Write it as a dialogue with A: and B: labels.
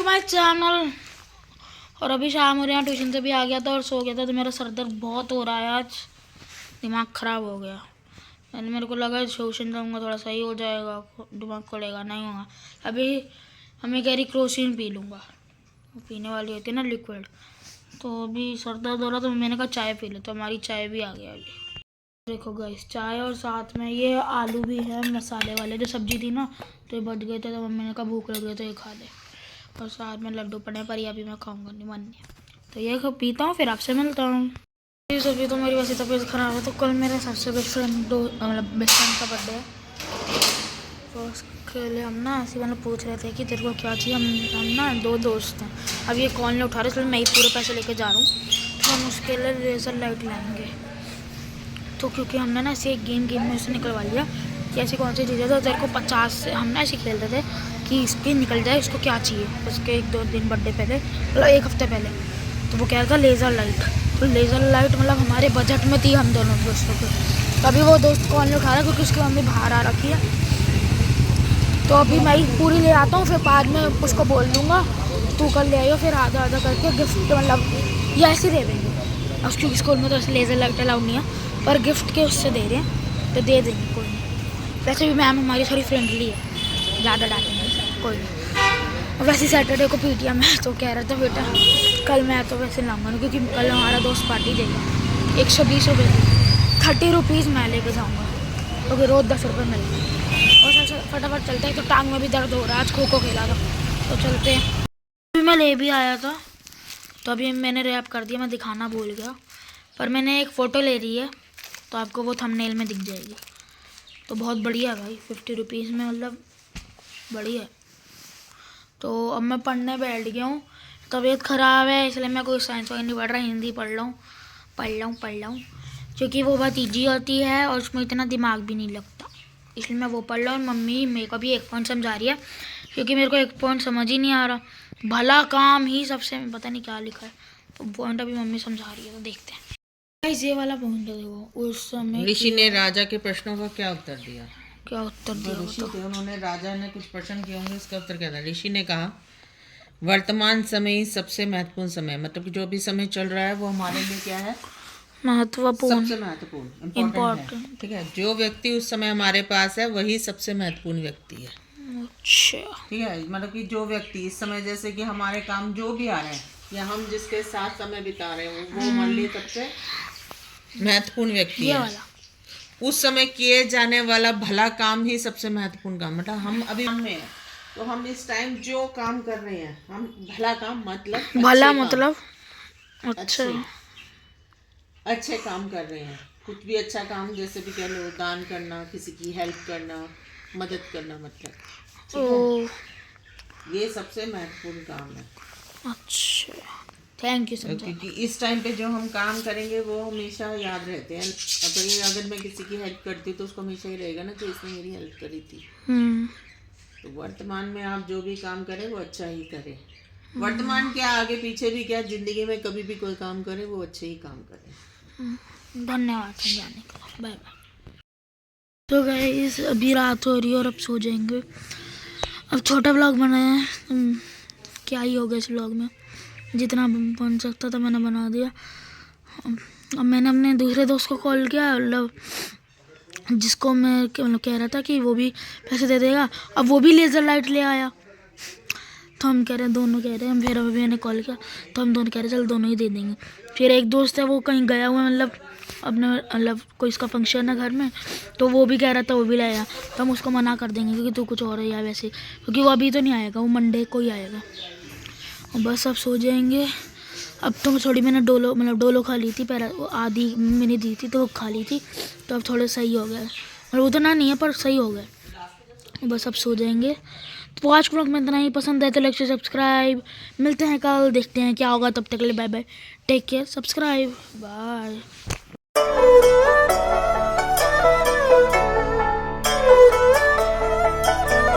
A: My channel. और अभी शाम हो रही है, ट्यूशन से भी आ गया था और सो गया था, तो मेरा सर दर्द बहुत हो रहा है आज, दिमाग ख़राब हो गया। मैंने मेरे को लगा ट्यूशन जाऊँगा थोड़ा सही हो जाएगा, दिमाग खुलेगा, नहीं होगा। अभी हमें कह रही क्रोसिन पी लूँगा, वो पीने वाली होती है ना लिक्विड। तो अभी सर दर्द हो रहा, तो मैंने कहा चाय पी ले, तो हमारी चाय भी आ गया अभी। देखो गाइस, चाय और साथ में ये आलू भी है मसाले वाले, जो सब्जी थी ना तो ये बच गए थे, तो मम्मी ने कहा भूख लग रही है तो ये खा ले। और साथ में लड्डू पड़े, पर ये अभी मैं खाऊंगा नहीं, मन नहीं। तो ये पीता हूँ, फिर आपसे मिलता हूँ। अभी तो मेरी वैसे तबीयत ख़राब है, तो कल मेरे सबसे बेस्ट फ्रेंड बेस्ट फ्रेंड का बर्थडे है, तो उसके लिए हम ना ऐसे मतलब पूछ रहे थे कि तेरे को क्या चाहिए। हम ना 2 दोस्त हैं, अब ये कॉल नहीं उठा रहे, इसलिए मैं ही पूरे पैसे लेके जा रहा हूँ। तो हम उसके लिए लेज़र लाइट लाएंगे। तो क्योंकि हमने ना ऐसे एक गेम में उसे निकलवा लिया कि ऐसी कौन सी चीज़ है, तो तेरे को 50 से हम ना ऐसे खेल रहे थे कि इसके निकल जाए, उसको क्या चाहिए। उसके 1-2 दिन बर्थडे पहले, मतलब 1 हफ्ते पहले, तो वो कह रहा था लेज़र लाइट। तो लेज़र लाइट मतलब हमारे बजट में थी हम दोनों दोस्तों को। तभी वो दोस्त कॉल नहीं उठा रहा क्योंकि उसकी मम्मी बाहर आ रखी है। तो अभी मैं पूरी ले आता हूँ, फिर बाद में उसको बोल दूँगा तू कल ले आइयो, फिर आधा आधा करके गिफ्ट मतलब ये ऐसे दे देंगे। अब क्योंकि स्कूल में तो ऐसे लेज़र लाइट अलाउड नहीं है, पर गिफ्ट के उससे दे रहे हैं, तो दे देंगे, कोई नहीं। वैसे भी मैम हमारी थोड़ी फ्रेंडली है, ज़्यादा डांटेंगे, कोई नहीं। वैसे सैटरडे को पीटीएम है, तो कह रहा था बेटा कल मैं तो वैसे लाऊंगा नहीं, क्योंकि कल हमारा दोस्त पार्टी देगा 120 रुपये की, 30 रुपीज़ मैं लेके जाऊँगा, क्योंकि रोज़ 10 रुपये मिलते हैं। और फटाफट चलते हैं, तो टांग में भी दर्द हो रहा है, आज खो खो खेला था, तो चलते हैं। अभी मैं ले भी आया था, तो अभी मैंने रैप कर दिया, मैं दिखाना भूल गया, पर मैंने एक फ़ोटो ले रही है, तो आपको वो थंबनेल में दिख जाएगी। तो बहुत बढ़िया है भाई, 50 रुपीज़ में, मतलब बढ़िया है। तो अब मैं पढ़ने बैठ गया हूँ, तबीयत ख़राब है इसलिए मैं कोई साइंस वाइंस नहीं पढ़ रहा, हिंदी पढ़ रहा हूँ, क्योंकि वो बहुत ईजी होती है और उसमें इतना दिमाग भी नहीं लगता, इसलिए मैं वो पढ़ रहा हूँ। मम्मी मेरे को भी 1 पॉइंट समझा रही है, क्योंकि मेरे को 1 पॉइंट समझ ही नहीं आ रहा। भला काम ही सबसे, पता नहीं क्या लिखा है, तो पॉइंट अभी मम्मी समझा रही है, तो देखते हैं। ये वाला पॉइंट है, देखो उस समय
B: ऋषि ने राजा के प्रश्नों का क्या उत्तर दिया?
A: क्या उत्तर दिया?
B: ऋषि थे, उन्होंने राजा ने कुछ प्रश्न किए होंगे, इसका उत्तर क्या था? ऋषि ने कहा वर्तमान समय ही सबसे महत्वपूर्ण समय, मतलब कि जो भी समय चल रहा है वो हमारे लिए क्या है?
A: महत्वपूर्ण,
B: सबसे महत्वपूर्ण, इम्पोर्टेंट है। ठीक है, जो व्यक्ति उस समय हमारे पास है वही सबसे महत्वपूर्ण व्यक्ति है।
A: अच्छा,
B: ठीक है, मतलब कि जो व्यक्ति इस समय, जैसे कि हमारे काम जो भी आ रहे हैं या हम जिसके साथ समय बिता रहे हैं, वो हमारे लिए सबसे महत्वपूर्ण व्यक्ति है। उस समय किए जाने वाला भला काम ही सबसे महत्वपूर्ण काम, मतलब हम अभी में हैं, तो हम इस टाइम जो काम कर रहे हैं, हम भला काम मतलब
A: भला मतलब
B: अच्छे काम कर रहे हैं। कुछ भी अच्छा काम, जैसे भी कह लो, दान करना, किसी की हेल्प करना, मदद करना, मतलब ठीक है, ये सबसे महत्वपूर्ण काम है।
A: अच्छा, थैंक यू सर।
B: क्योंकि इस टाइम पे जो हम काम करेंगे वो हमेशा याद रहते हैं। अगर मैं किसी की हेल्प करती हूँ तो उसको हमेशा ही रहेगा ना कि इसने मेरी हेल्प करी थी। तो वर्तमान में आप जो भी काम करें वो अच्छा ही करें। वर्तमान क्या, आगे पीछे भी क्या, जिंदगी में कभी भी कोई काम करें वो अच्छे ही काम करें।
A: धन्यवाद समझाने के लिए, बाय बाय। तो गाइस अभी रात हो रही है और अब सो जाएंगे। अब छोटा व्लॉग बनाया है, क्या ही हो गया इस व्लॉग में, जितना बन सकता था मैंने बना दिया। अब मैंने अपने दूसरे दोस्त को कॉल किया, मतलब जिसको मैं मतलब कह रहा था कि वो भी पैसे दे देगा, अब वो भी लेज़र लाइट ले आया। तो हम कह रहे हैं, दोनों कह रहे हैं, हम फिर अभी मैंने कॉल किया तो हम दोनों कह रहे चल दोनों ही दे देंगे। फिर एक दोस्त है वो कहीं गया हुआ है, मतलब अपने मतलब कोई इसका फंक्शन है घर में, तो वो भी कह रहा था वो भी लाएगा, तो हम उसको मना कर देंगे क्योंकि तू कुछ और है या वैसे, क्योंकि वो अभी तो नहीं आएगा, वो मंडे को ही आएगा। और बस अब सो जाएंगे। अब तो थोड़ी मैंने डोलो खा ली थी, पहले आधी मैंने दी थी तो वो खा ली थी, तो अब थोड़े सही हो गया, और उतना नहीं है पर सही हो गया। बस अब सो जाएंगे। तो आज व्लॉग में इतना ही, पसंद है तो लाइक शेयर सब्सक्राइब। मिलते हैं कल, देखते हैं क्या होगा, तब तक के लिए bye bye, take care, subscribe, bye.